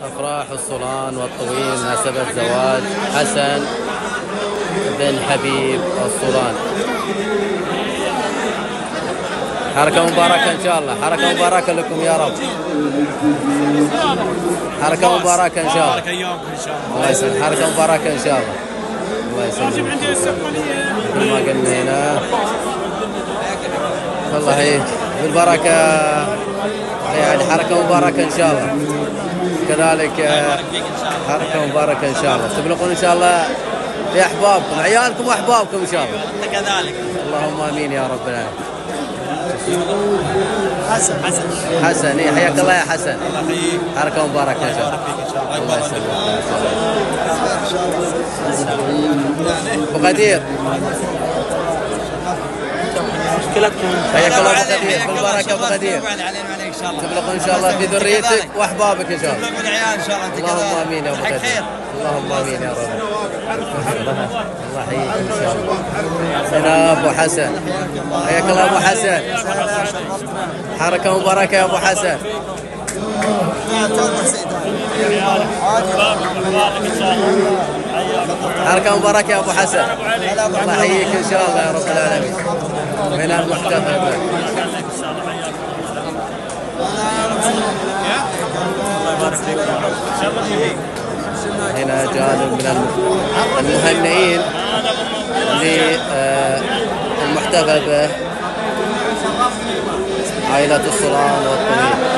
أفراح الصولان والطويل مناسبة زواج حسن بن حبيب الصولان. حركة مباركة إن شاء الله، حركة مباركة لكم يا رب، حركة مباركة إن شاء الله. الله يسلمك، حركة مباركة إن شاء الله. الله يسلمك. مثل ما قلنا هنا والله بالبركة، يعني حركة مباركة إن شاء الله. كذلك حركة مباركة إن شاء الله، تبلغون إن شاء الله لأحبابكم، عيالكم وأحبابكم إن شاء الله. أنت كذلك. اللهم آمين يا رب العالمين. حسن إيه، حياك الله يا حسن. الله يحييك. حركة مباركة إن شاء الله. الله يسلمك. أبو غدير مشكلتكم. حياك الله أبو غدير، بالبركة أبو غدير. تبلغ إن شاء الله في ذريتك وأحبابك إن شاء الله. تبلغ العيال إن شاء الله. اللهم آمين يا أبو غدير. اللهم آمين يا رب. الله يحييك إن شاء الله. هنا أبو حسن، حياك الله أبو حسن. حركة مباركة يا أبو حسن. حركة مباركة يا أبو حسن. الله يحييك إن شاء الله يا رب العالمين. من المحتفل هنا جانب من المهنئين للمحتفل به عائلة الصولان والطويل.